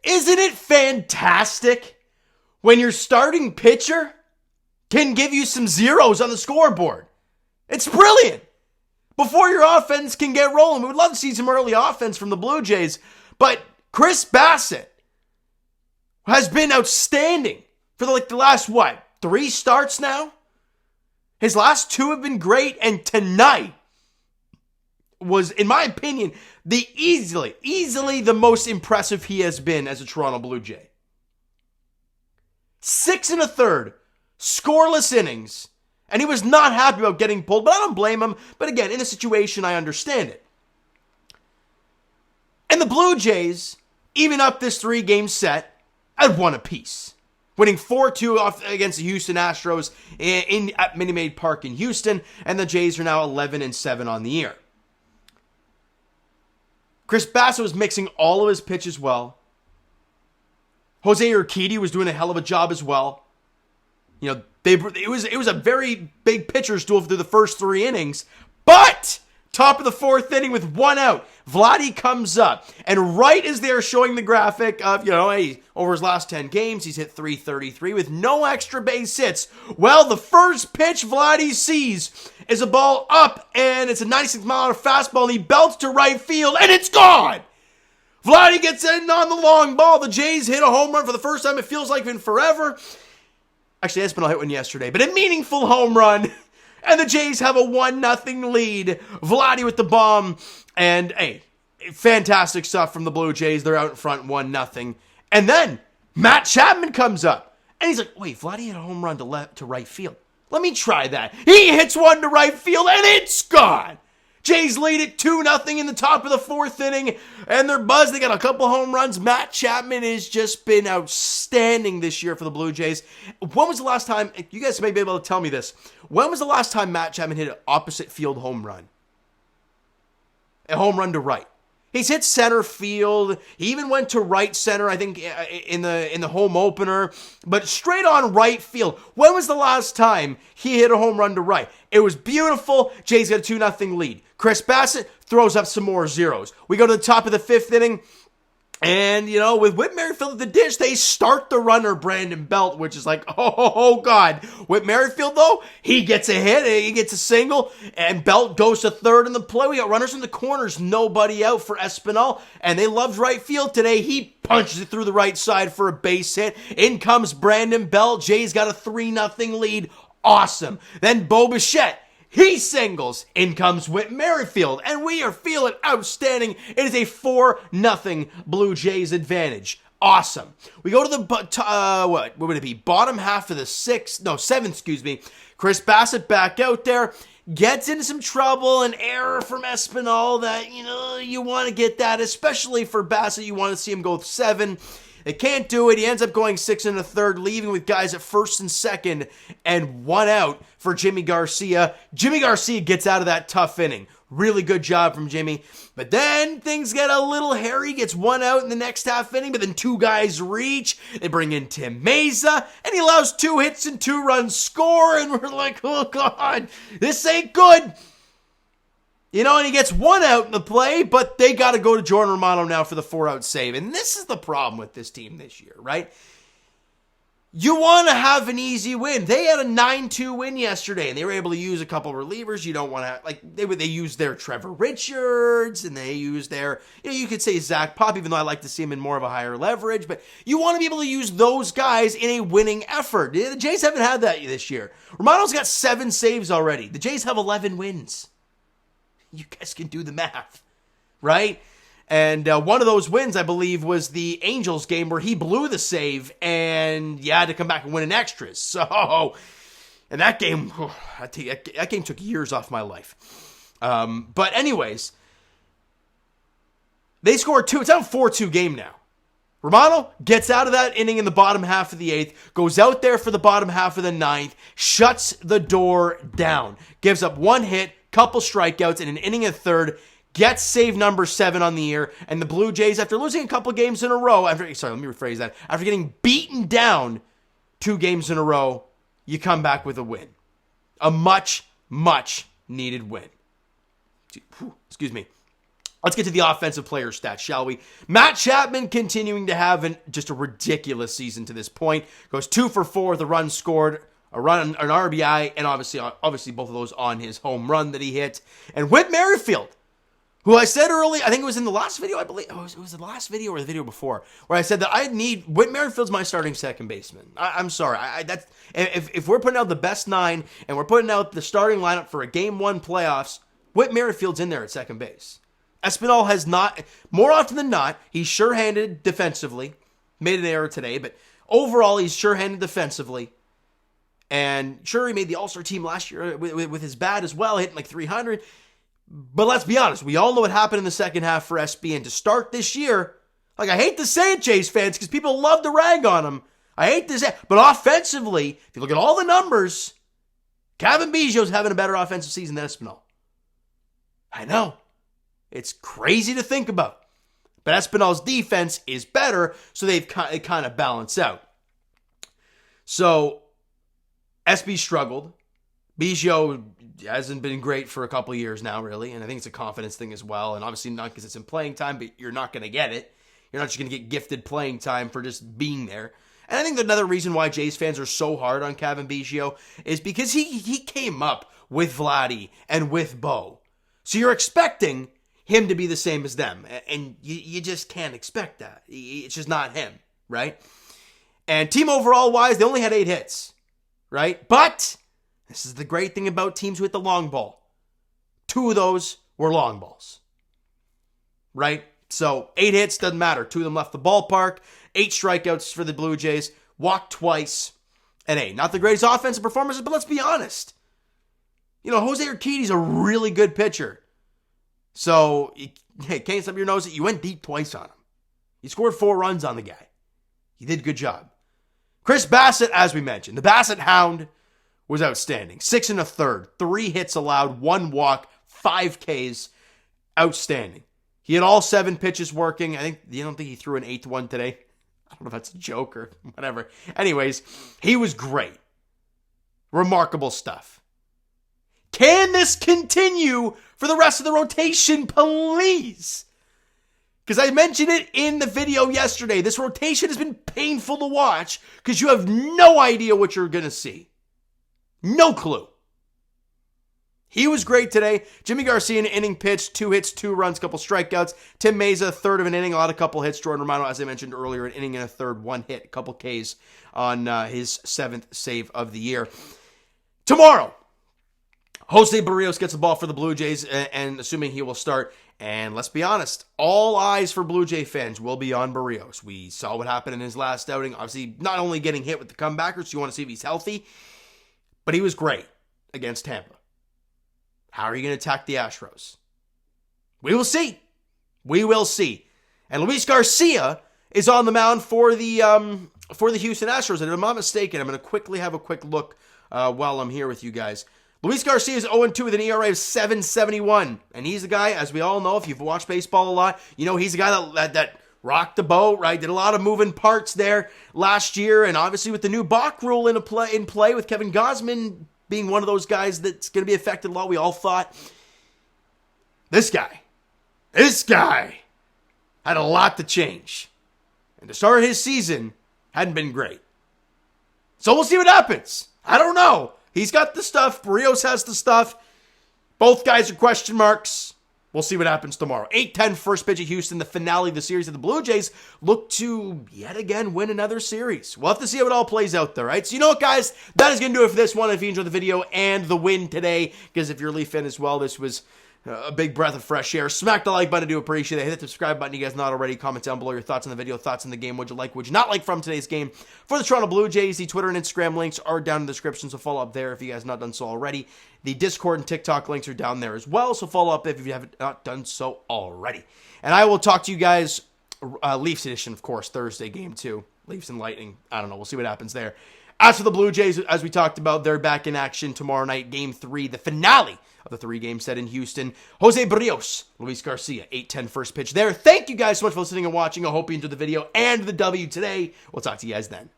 Isn't it fantastic when your starting pitcher can give you some zeros on the scoreboard? It's brilliant. Before your offense can get rolling, we would love to see some early offense from the Blue Jays, but Chris Bassitt has been outstanding for the last, 3 starts now? His last 2 have been great, and tonight was, in my opinion, the easily the most impressive he has been as a Toronto Blue Jay. 6 1/3 scoreless innings, and he was not happy about getting pulled, but I don't blame him. But again, in a situation, I understand it. And the Blue Jays even up this 3-game set at 1 apiece, winning 4-2 against the Houston Astros at Minute Maid Park in Houston, and the Jays are now 11-7 on the year. Chris Bassitt was mixing all of his pitches well. Jose Urquidy was doing a hell of a job as well. You know, it was a very big pitcher's duel through the first 3 innings, but top of the 4th inning with 1 out, Vladdy comes up, and right as they're showing the graphic of, hey, over his last 10 games, he's hit .333 with no extra base hits. Well, the first pitch Vladdy sees is a ball up, and it's a 96-mile-an-hour fastball, and he belts to right field, and it's gone! Vladdy gets in on the long ball. The Jays hit a home run for the first time, it feels like in forever. Actually, Espinal hit one yesterday, but a meaningful home run. And the Jays have a 1-0 lead. Vladdy with the bomb. And, hey, fantastic stuff from the Blue Jays. They're out in front 1-0. And then Matt Chapman comes up. And he's like, wait, Vladdy hit a home run to right field. Let me try that. He hits one to right field, and it's gone. Jays lead it 2-0 in the top of the 4th inning, and they're buzzed. They got a couple home runs. Matt Chapman has just been outstanding this year for the Blue Jays. When was the last time, you guys may be able to tell me this, when was the last time Matt Chapman hit an opposite field home run? A home run to right. He's hit center field. He even went to right center, I think, in the home opener. But straight on right field. When was the last time he hit a home run to right? It was beautiful. Jays got a 2-0 lead. Chris Bassitt throws up some more zeros. We go to the top of the 5th inning. And, with Whit Merrifield at the dish, they start the runner, Brandon Belt, which is like, oh God. Whit Merrifield, though, he gets a hit, he gets a single, and Belt goes to third in the play. We got runners in the corners, nobody out for Espinal, and they loved right field today. He punches it through the right side for a base hit. In comes Brandon Belt. Jays got a 3-0 lead. Awesome. Then Bo Bichette. He singles. In comes Whit Merrifield. And we are feeling outstanding. It is a 4-0 Blue Jays advantage. Awesome. We go to the, what would it be? Bottom half of the 7th, Chris Bassitt back out there. Gets into some trouble, an error from Espinal that, you want to get that. Especially for Bassitt, you want to see him go 7. They can't do it. He ends up going 6 1/3, leaving with guys at 1st and 2nd, and 1 out for Jimmy Garcia. Jimmy Garcia gets out of that tough inning. Really good job from Jimmy. But then things get a little hairy. Gets 1 out in the next half inning, but then 2 guys reach. They bring in Tim Meza, and he allows 2 hits and 2 runs score, and we're like, oh God, this ain't good. And he gets 1 out in the play, but they got to go to Jordan Romano now for the 4-out save. And this is the problem with this team this year, right? You want to have an easy win. They had a 9-2 win yesterday, and they were able to use a couple relievers. You don't want to, they used their Trevor Richards, and they used their, you could say Zach Pop, even though I like to see him in more of a higher leverage. But you want to be able to use those guys in a winning effort. The Jays haven't had that this year. Romano's got 7 saves already. The Jays have 11 wins. You guys can do the math, right? And one of those wins, I believe, was the Angels game where he blew the save and you had to come back and win in extras. So, and that game, that game took years off my life. But anyways, they scored 2. It's out 4-2 game now. Romano gets out of that inning in the bottom half of the 8th, goes out there for the bottom half of the 9th, shuts the door down, gives up 1 hit, couple strikeouts in an inning and 3rd, gets save number 7 on the year, and the Blue Jays, after losing a couple games in a row, after getting beaten down 2 games in a row, you come back with a win. A much, much needed win. Excuse me. Let's get to the offensive player stats, shall we? Matt Chapman continuing to have just a ridiculous season to this point. Goes 2 for 4 with a run scored, a run, an RBI, and obviously both of those on his home run that he hit. And Whit Merrifield, who I said earlier, I think it was in the last video, I believe. Oh, it was the last video or the video before, where I said that I need Whit Merrifield's my starting second baseman. I'm sorry. If we're putting out the best 9 and we're putting out the starting lineup for a Game 1 playoffs, Whit Merrifield's in there at second base. Espinal has not, more often than not, he's sure-handed defensively. Made an error today, but overall, he's sure-handed defensively. And sure, he made the All-Star team last year with his bat as well, hitting like 300. But let's be honest, we all know what happened in the second half for SB. And to start this year, like I hate to say it, Jays fans, because people love to rag on him. I hate to say it, but offensively, if you look at all the numbers, Cavan Biggio's having a better offensive season than Espinal. I know. It's crazy to think about. But Espinal's defense is better, so they've kind of balanced out. So, SB struggled. Biggio hasn't been great for a couple of years now, really, and I think it's a confidence thing as well, and obviously not because it's in playing time, but you're not going to get it. You're not just going to get gifted playing time for just being there. And I think another reason why Jays fans are so hard on Cavan Biggio is because he came up with Vladdy and with Bo. So you're expecting him to be the same as them. And you just can't expect that. It's just not him, right? And team overall wise, they only had 8 hits, right? But this is the great thing about teams with the long ball. 2 of those were long balls, right? So 8 hits, doesn't matter. 2 of them left the ballpark. 8 strikeouts for the Blue Jays. Walked twice. And hey, not the greatest offensive performances, but let's be honest. You know, Jose Urquidy's a really good pitcher. So, hey, can't stub your nose. You went deep twice on him. You scored 4 runs on the guy. You did a good job. Chris Bassitt, as we mentioned, the Bassitt Hound was outstanding. 6 1/3, 3 hits allowed, 1 walk, 5 Ks. Outstanding. He had all 7 pitches working. I don't think he threw an 8th one today. I don't know if that's a joke or whatever. Anyways, he was great. Remarkable stuff. Can this continue for the rest of the rotation, please? Because I mentioned it in the video yesterday. This rotation has been painful to watch because you have no idea what you're going to see. No clue. He was great today. Jimmy Garcia, an inning pitched, 2 hits, 2 runs, couple strikeouts. Tim Meza, 1/3 of an inning, a couple hits. Jordan Romano, as I mentioned earlier, an inning and a third, 1 hit, a couple Ks on his 7th save of the year. Tomorrow, Jose Barrios gets the ball for the Blue Jays, and assuming he will start. And let's be honest, all eyes for Blue Jay fans will be on Barrios. We saw what happened in his last outing. Obviously, not only getting hit with the comebackers, you want to see if he's healthy, but he was great against Tampa. How are you going to attack the Astros? We will see. We will see. And Luis Garcia is on the mound for the Houston Astros. And if I'm not mistaken, I'm going to quickly have a quick look while I'm here with you guys. Luis Garcia is 0-2 with an ERA of 7.71. And he's a guy, as we all know, if you've watched baseball a lot, you know he's a guy that rocked the boat, right? Did a lot of moving parts there last year. And obviously with the new Bach rule in play with Kevin Gausman being one of those guys that's going to be affected a lot, we all thought this guy had a lot to change. And to start his season, hadn't been great. So we'll see what happens. I don't know. He's got the stuff. Barrios has the stuff. Both guys are question marks. We'll see what happens tomorrow. 8-10 first pitch at Houston, the finale of the series. And the Blue Jays look to, yet again, win another series. We'll have to see how it all plays out there, right? So you know what, guys? That is going to do it for this one. If you enjoyed the video and the win today, because if you're a Leaf fan as well, this was a big breath of fresh air. Smack the like button. I do appreciate it. Hit the subscribe button. You guys not already. Comment down below your thoughts on the video, thoughts on the game. Would you like, would you not like from today's game? For the Toronto Blue Jays, the Twitter and Instagram links are down in the description, so follow up there if you guys have not done so already. The Discord and TikTok links are down there as well, so follow up if you have not done so already. And I will talk to you guys, Leafs edition, of course, Thursday game 2. Leafs and Lightning. I don't know. We'll see what happens there. As for the Blue Jays, as we talked about, they're back in action tomorrow night, game 3, the finale of the 3-game set in Houston. Jose Barrios, Luis Garcia, 8-10 first pitch there. Thank you guys so much for listening and watching. I hope you enjoyed the video and the W today. We'll talk to you guys then.